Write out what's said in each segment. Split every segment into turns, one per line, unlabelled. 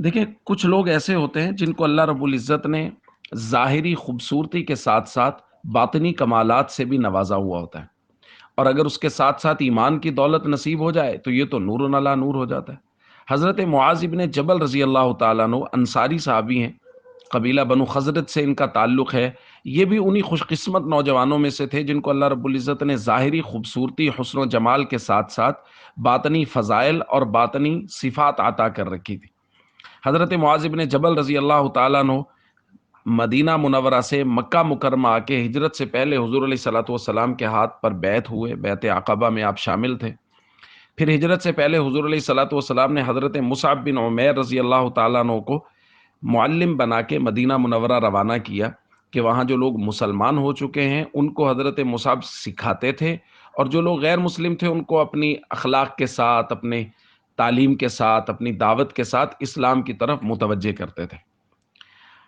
دیکھیں کچھ لوگ ایسے ہوتے ہیں جن کو اللہ رب العزت نے ظاہری خوبصورتی کے ساتھ ساتھ باطنی کمالات سے بھی نوازا ہوا ہوتا ہے، اور اگر اس کے ساتھ ساتھ ایمان کی دولت نصیب ہو جائے تو یہ تو نور علی نور ہو جاتا ہے۔ حضرت معاذ ابن جبل رضی اللہ تعالیٰ عنہ انصاری صحابی ہیں، قبیلہ بنو خزرج سے ان کا تعلق ہے۔ یہ بھی انہی خوش قسمت نوجوانوں میں سے تھے جن کو اللہ رب العزت نے ظاہری خوبصورتی، حسن و جمال کے ساتھ ساتھ باطنی فضائل اور باطنی صفات عطا کر رکھی تھی۔ حضرت معاذ بن جبل رضی اللہ تعالیٰ عنہ مدینہ منورہ سے مکہ مکرمہ آ کے ہجرت سے پہلے حضور علیہ الصلوۃ والسلام کے ہاتھ پر بیعت ہوئے، بیعت عقبہ میں آپ شامل تھے۔ پھر ہجرت سے پہلے حضور علیہ الصلوۃ والسلام نے حضرت مصعب بن عمیر رضی اللہ تعالیٰ عنہ کو معلم بنا کے مدینہ منورہ روانہ کیا کہ وہاں جو لوگ مسلمان ہو چکے ہیں ان کو حضرت مصعب سکھاتے تھے، اور جو لوگ غیر مسلم تھے ان کو اپنی اخلاق کے ساتھ، اپنے تعلیم کے ساتھ، اپنی دعوت کے ساتھ اسلام کی طرف متوجہ کرتے تھے۔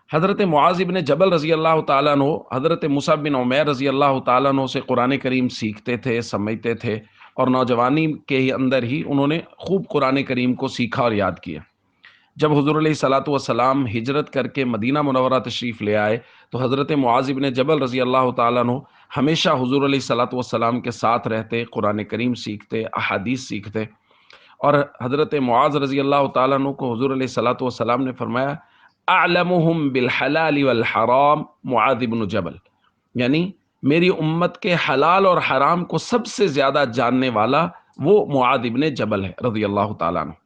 حضرت معاذ بن جبل رضی اللہ تعالیٰ عنہ حضرت مصعب بن عمیر رضی اللہ تعالیٰ عنہ سے قرآن کریم سیکھتے تھے، سمجھتے تھے، اور نوجوانی کے ہی اندر ہی انہوں نے خوب قرآن کریم کو سیکھا اور یاد کیا۔ جب حضور علیہ الصلوۃ والسلام ہجرت کر کے مدینہ منورہ تشریف لے آئے تو حضرت معاذ بن جبل رضی اللہ تعالیٰ عنہ ہمیشہ حضور علیہ الصلوۃ والسلام کے ساتھ رہتے، قرآن کریم سیکھتے، احادیث سیکھتے، اور حضرت معاذ رضی اللہ تعالیٰ عنہ کو حضور علیہ الصلوۃ والسلام نے فرمایا اعلمہم بالحلال والحرام معاذ بن جبل، یعنی میری امت کے حلال اور حرام کو سب سے زیادہ جاننے والا وہ معاذ بن جبل ہے رضی اللہ تعالیٰ عنہ۔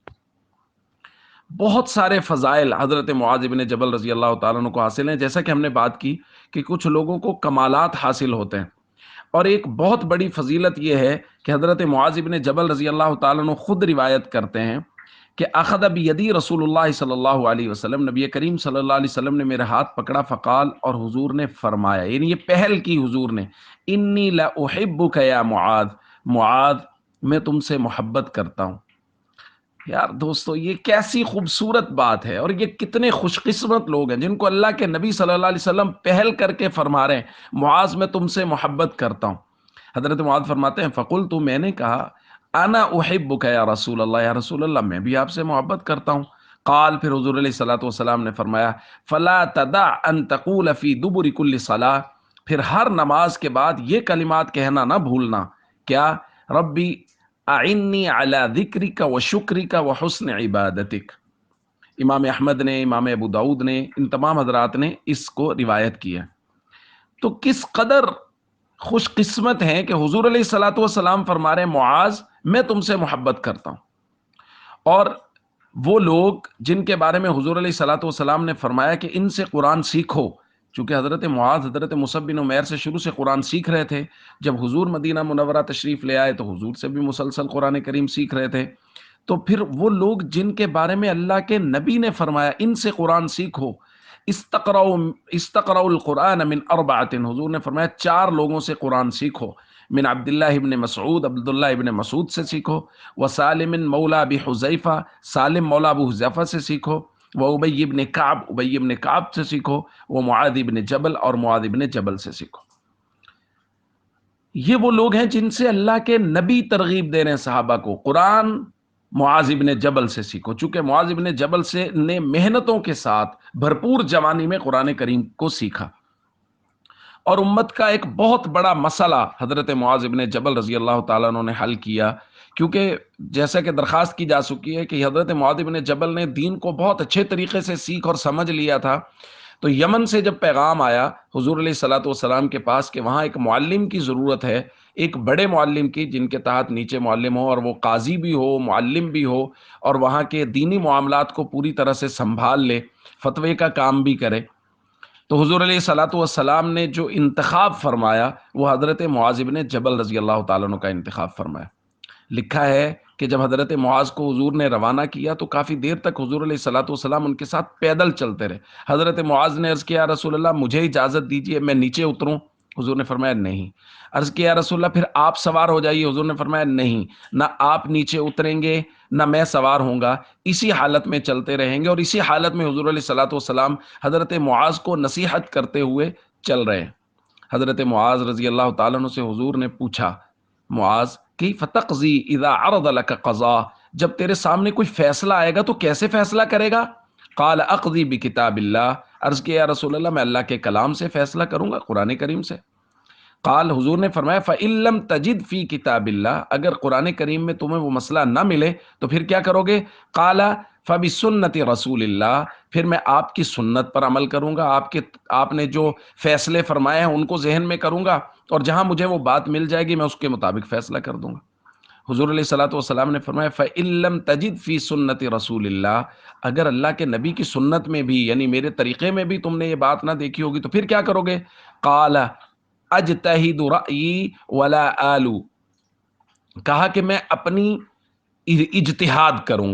بہت سارے فضائل حضرت معاذ بن جبل رضی اللہ تعالیٰ عنہ کو حاصل ہیں، جیسا کہ ہم نے بات کی کہ کچھ لوگوں کو کمالات حاصل ہوتے ہیں، اور ایک بہت بڑی فضیلت یہ ہے کہ حضرت معاذ بن جبل رضی اللہ تعالیٰ عنہ خود روایت کرتے ہیں کہ اخذ بیدی رسول اللہ صلی اللہ علیہ وسلم، نبی کریم صلی اللہ علیہ وسلم نے میرے ہاتھ پکڑا، فقال، اور حضور نے فرمایا، یعنی یہ پہل کی حضور نے، انی لاحبک یا معاذ، معاذ میں تم سے محبت کرتا ہوں۔ یار دوستو، یہ کیسی خوبصورت بات ہے، اور یہ کتنے خوش قسمت لوگ ہیں جن کو اللہ کے نبی صلی اللہ علیہ وسلم پہل کر کے فرما رہے ہیں معاذ میں تم سے محبت کرتا ہوں۔ حضرت معاذ فرماتے ہیں فقلت، میں نے کہا، انا احبک یا رسول اللہ، یا رسول اللہ میں بھی آپ سے محبت کرتا ہوں۔ قال، پھر حضور علیہ الصلوۃ والسلام نے فرمایا فلا تدع ان تقول فی دبر کل صلاۃ، پھر ہر نماز کے بعد یہ کلمات کہنا نہ بھولنا، کیا؟ ربی اعنی علی ذکرک و شکرک و حسن عبادتک۔ امام احمد نے، امام ابو داود نے، ان تمام حضرات نے اس کو روایت کیا۔ تو کس قدر خوش قسمت ہیں کہ حضور علیہ الصلوۃ والسلام فرما رہے ہیں معاذ میں تم سے محبت کرتا ہوں، اور وہ لوگ جن کے بارے میں حضور علیہ الصلوۃ والسلام نے فرمایا کہ ان سے قرآن سیکھو، چونکہ حضرت معاذ حضرت مصعب بن عمیر سے شروع سے قرآن سیکھ رہے تھے، جب حضور مدینہ منورہ تشریف لے آئے تو حضور سے بھی مسلسل قرآن کریم سیکھ رہے تھے، تو پھر وہ لوگ جن کے بارے میں اللہ کے نبی نے فرمایا ان سے قرآن سیکھو، استقرؤ القرآن من اربعۃ، حضور نے فرمایا 4 لوگوں سے قرآن سیکھو، من عبداللہ ابن مسعود، عبداللہ ابن مسعود سے سیکھو، وسالم مولا ابی حذیفہ، سالم مولا ابو حذیفہ سے سیکھو، وہ ابی ابن کعب، ابی ابن کعب سے سیکھو، وہ معاذ ابن جبل، اور معاذ ابن جبل سے سیکھو۔ یہ وہ لوگ ہیں جن سے اللہ کے نبی ترغیب دے رہے ہیں صحابہ کو، قرآن معاذ ابن جبل سے سیکھو، چونکہ معاذ ابن جبل سے نے محنتوں کے ساتھ بھرپور جوانی میں قرآن کریم کو سیکھا، اور امت کا ایک بہت بڑا مسئلہ حضرت معاذ ابن جبل رضی اللہ تعالیٰ عنہ نے حل کیا، کیونکہ جیسا کہ درخواست کی جا چکی ہے کہ حضرت معاذ ابن جبل نے دین کو بہت اچھے طریقے سے سیکھ اور سمجھ لیا تھا، تو یمن سے جب پیغام آیا حضور علیہ الصلوۃ والسلام کے پاس کہ وہاں ایک معلم کی ضرورت ہے، ایک بڑے معلم کی جن کے تحت نیچے معلم ہو، اور وہ قاضی بھی ہو، معلم بھی ہو، اور وہاں کے دینی معاملات کو پوری طرح سے سنبھال لے، فتوے کا کام بھی کرے، تو حضور علیہ الصلوۃ والسلام نے جو انتخاب فرمایا وہ حضرت معاذ بن جبل رضی اللہ تعالیٰ عنہ کا انتخاب فرمایا۔ لکھا ہے کہ جب حضرت معاذ کو حضور نے روانہ کیا تو کافی دیر تک حضور علیہ الصلوۃ والسلام ان کے ساتھ پیدل چلتے رہے۔ حضرت معاذ نے عرض کیا، یا رسول اللہ مجھے اجازت دیجیے میں نیچے اتروں؟ حضور نے فرمایا نہیں۔ عرض کیا، یا رسول اللہ پھر آپ سوار ہو جائیے؟ حضور نے فرمایا نہیں، نہ آپ نیچے اتریں گے نہ میں سوار ہوں گا، اسی حالت میں چلتے رہیں گے، اور اسی حالت میں حضور علیہ الصلوۃ والسلام حضرت معاذ کو نصیحت کرتے ہوئے چل رہے ہیں۔ حضرت معاذ رضی اللہ تعالیٰ عنہ سے حضور نے پوچھا، معاذ کیف تقضی اذا عرض لك قضاء، جب تیرے سامنے کوئی فیصلہ آئے گا تو کیسے فیصلہ کرے گا؟ قال اقضی بکتاب اللہ، عرض کیا یا رسول اللہ میں اللہ کے کلام سے فیصلہ کروں گا، قرآن کریم سے۔ قال، حضور نے فرمایا فَإِن لَّمْ تَجِدْ فِي کتاب اللہ، اگر قرآن کریم میں تمہیں وہ مسئلہ نہ ملے تو پھر کیا کرو گے؟ قال فَبِسُنَّةِ رسول اللہ، پھر میں آپ کی سنت پر عمل کروں گا، آپ نے جو فیصلے فرمائے ہیں ان کو ذہن میں کروں گا، اور جہاں مجھے وہ بات مل جائے گی میں اس کے مطابق فیصلہ کر دوں گا۔ حضور علیہ الصلوۃ والسلام نے فرمایا فَإِن لَّمْ تَجِدْ فِي سُنَّةِ رسول اللہ، اگر اللہ کے نبی کی سنت میں بھی یعنی میرے طریقے میں بھی تم نے یہ بات نہ دیکھی ہوگی تو پھر کیا کرو گے؟ قال اجتہد رأیی ولا آلو، کہا کہ میں اپنی اجتہاد کروں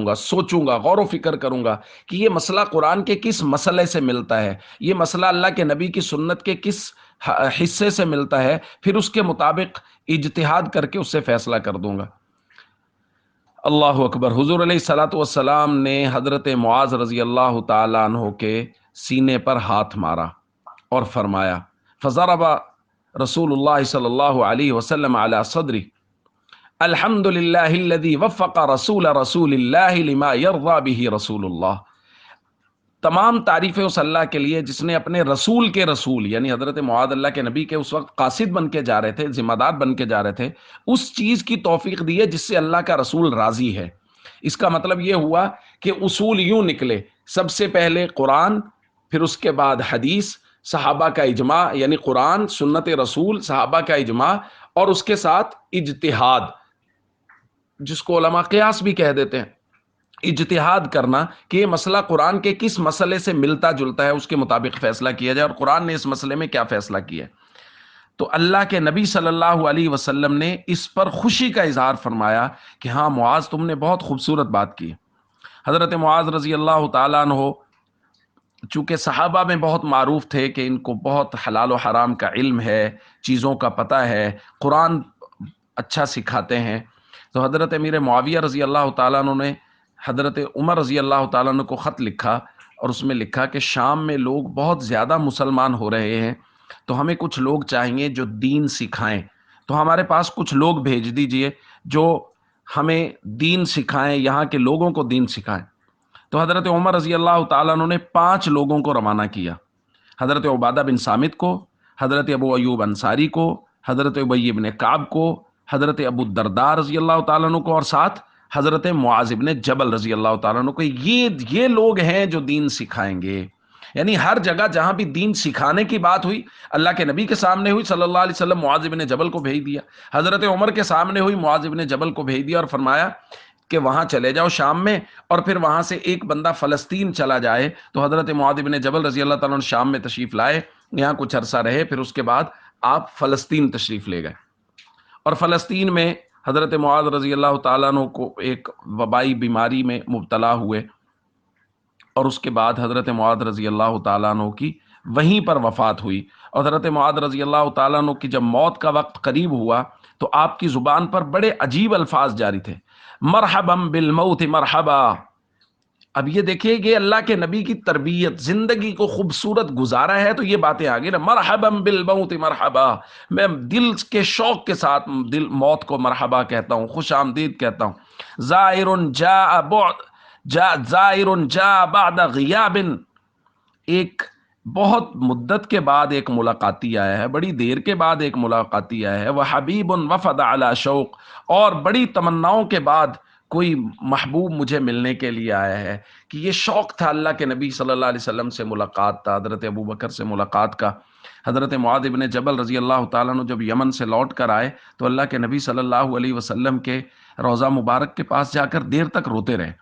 گا، سوچوں گا، غور و فکر کروں گا کہ یہ مسئلہ قرآن کے کس مسئلے سے ملتا ہے، یہ مسئلہ اللہ کے نبی کی سنت کے کس حصے سے ملتا ہے، پھر اس کے مطابق اجتہاد کر کے اس سے فیصلہ کر دوں گا۔ اللہ اکبر۔ حضور علیہ الصلوۃ والسلام نے حضرت معاذ رضی اللہ تعالیٰ عنہ کے سینے پر ہاتھ مارا اور فرمایا فضرب رسول اللہ صلی اللہ علیہ وسلم علی صدری الحمد للہ الذی وفق رسول اللہ لما یرضی بہ رسول اللہ، تمام تعریفیں اس اللہ کے لیے جس نے اپنے رسول کے رسول یعنی حضرت معاذ اللہ کے نبی کے اس وقت قاصد بن کے جا رہے تھے، ذمہ دار بن کے جا رہے تھے، اس چیز کی توفیق دی ہے جس سے اللہ کا رسول راضی ہے۔ اس کا مطلب یہ ہوا کہ اصول یوں نکلے، سب سے پہلے قرآن، پھر اس کے بعد حدیث، صحابہ کا اجماع، یعنی قرآن، سنت رسول، صحابہ کا اجماع، اور اس کے ساتھ اجتہاد، جس کو علماء قیاس بھی کہہ دیتے ہیں، اجتہاد کرنا کہ یہ مسئلہ قرآن کے کس مسئلے سے ملتا جلتا ہے، اس کے مطابق فیصلہ کیا جائے، اور قرآن نے اس مسئلے میں کیا فیصلہ کیا ہے۔ تو اللہ کے نبی صلی اللہ علیہ وسلم نے اس پر خوشی کا اظہار فرمایا کہ ہاں معاذ، تم نے بہت خوبصورت بات کی۔ حضرت معاذ رضی اللہ تعالیٰ عنہ چونکہ صحابہ میں بہت معروف تھے کہ ان کو بہت حلال و حرام کا علم ہے، چیزوں کا پتہ ہے، قرآن اچھا سکھاتے ہیں، تو حضرت امیر معاویہ رضی اللہ تعالیٰ عنہ نے حضرت عمر رضی اللہ تعالیٰ عنہ کو خط لکھا، اور اس میں لکھا کہ شام میں لوگ بہت زیادہ مسلمان ہو رہے ہیں، تو ہمیں کچھ لوگ چاہیے جو دین سکھائیں، تو ہمارے پاس کچھ لوگ بھیج دیجئے جو ہمیں دین سکھائیں، یہاں کے لوگوں کو دین سکھائیں۔ تو حضرت عمر رضی اللہ تعالیٰ عنہ نے 5 لوگوں کو روانہ کیا، حضرت عبادہ بن صامت کو، حضرت ابو ایوب انصاری کو، حضرت ابی بن کعب کو، حضرت ابو الدرداء رضی اللہ تعالیٰ عنہ کو، اور ساتھ حضرت معاذ بن جبل رضی اللہ تعالیٰ عنہ کو۔ یہ لوگ ہیں جو دین سکھائیں گے، یعنی ہر جگہ جہاں بھی دین سکھانے کی بات ہوئی، اللہ کے نبی کے سامنے ہوئی صلی اللہ علیہ وسلم، معاذ بن جبل کو بھیج دیا، حضرت عمر کے سامنے ہوئی، معاذ بن جبل کو بھیج دیا، اور فرمایا کہ وہاں چلے جاؤ شام میں، اور پھر وہاں سے ایک بندہ فلسطین چلا جائے۔ تو حضرت معاذ بن جبل رضی اللہ تعالیٰ عنہ شام میں تشریف لائے، یہاں کچھ عرصہ رہے، پھر اس کے بعد آپ فلسطین تشریف لے گئے، اور فلسطین میں حضرت معاذ رضی اللہ تعالیٰ عنہ کو ایک وبائی بیماری میں مبتلا ہوئے، اور اس کے بعد حضرت معاذ رضی اللہ تعالیٰ عنہ کی وہیں پر وفات ہوئی۔ اور حضرت معاذ رضی اللہ تعالیٰ عنہ کی جب موت کا وقت قریب ہوا تو آپ کی زبان پر بڑے عجیب الفاظ جاری تھے، مرحبا بالموت مرحبا۔ اب یہ دیکھیے کہ اللہ کے نبی کی تربیت، زندگی کو خوبصورت گزارا ہے تو یہ باتیں آگے نا، مرحبا بالموت مرحبا، میں دل کے شوق کے ساتھ موت کو مرحبا کہتا ہوں، خوش آمدید کہتا ہوں۔ زائر جاء بعد غیاب، ایک بہت مدت کے بعد ایک ملاقاتی آیا ہے، بڑی دیر کے بعد ایک ملاقاتی آیا ہے، وہ حبیب وفد علی شوق، اور بڑی تمناؤں کے بعد کوئی محبوب مجھے ملنے کے لیے آیا ہے، کہ یہ شوق تھا اللہ کے نبی صلی اللہ علیہ وسلم سے ملاقات تھا، حضرت ابو بکر سے ملاقات کا۔ حضرت معاذ بن جبل رضی اللہ تعالیٰ عنہ جب یمن سے لوٹ کر آئے تو اللہ کے نبی صلی اللہ علیہ وسلم کے روضہ مبارک کے پاس جا کر دیر تک روتے رہے۔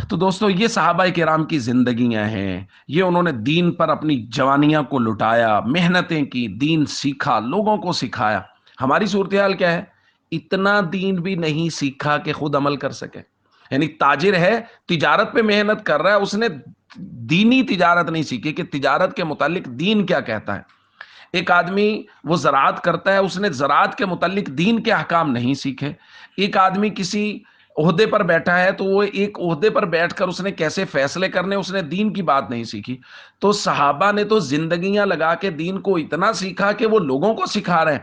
تو دوستو، یہ صحابہ کرام کی زندگیاں ہیں، یہ انہوں نے دین پر اپنی جوانیاں کو لٹایا، محنتیں کی، دین سیکھا، لوگوں کو سکھایا۔ ہماری صورتحال کیا ہے؟ اتنا دین بھی نہیں سیکھا کہ خود عمل کر سکے، یعنی تاجر ہے، تجارت پہ محنت کر رہا ہے، اس نے دینی تجارت نہیں سیکھی کہ تجارت کے متعلق دین کیا کہتا ہے۔ ایک آدمی وہ زراعت کرتا ہے، اس نے زراعت کے متعلق دین کے احکام نہیں سیکھے۔ ایک آدمی کسی عہدے پر بیٹھا ہے تو وہ ایک عہدے پر بیٹھ کر اس نے کیسے فیصلے کرنے، اس نے دین کی بات نہیں سیکھی۔ تو صحابہ نے تو زندگیاں لگا کے دین کو اتنا سیکھا کہ وہ لوگوں کو سکھا رہے ہیں،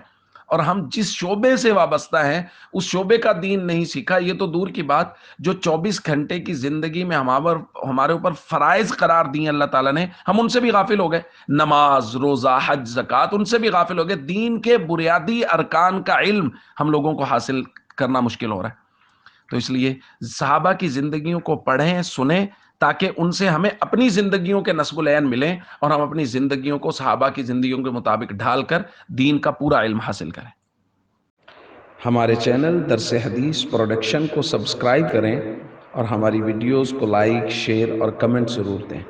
اور ہم جس شعبے سے وابستہ ہیں اس شعبے کا دین نہیں سیکھا، یہ تو دور کی بات، جو 24 گھنٹے کی زندگی میں ہمارے اوپر فرائض قرار دیے اللہ تعالیٰ نے، ہم ان سے بھی غافل ہو گئے، نماز، روزہ، حج، زکوٰۃ، ان سے بھی غافل ہو گئے، دین کے بنیادی ارکان کا علم ہم لوگوں کو حاصل کرنا مشکل ہو رہا ہے۔ تو اس لیے صحابہ کی زندگیوں کو پڑھیں، سنیں، تاکہ ان سے ہمیں اپنی زندگیوں کے نصب العین ملیں اور ہم اپنی زندگیوں کو صحابہ کی زندگیوں کے مطابق ڈھال کر دین کا پورا علم حاصل کریں۔ ہمارے چینل درس حدیث پروڈکشن کو سبسکرائب کریں اور ہماری ویڈیوز کو لائک، شیئر اور کمنٹ ضرور دیں۔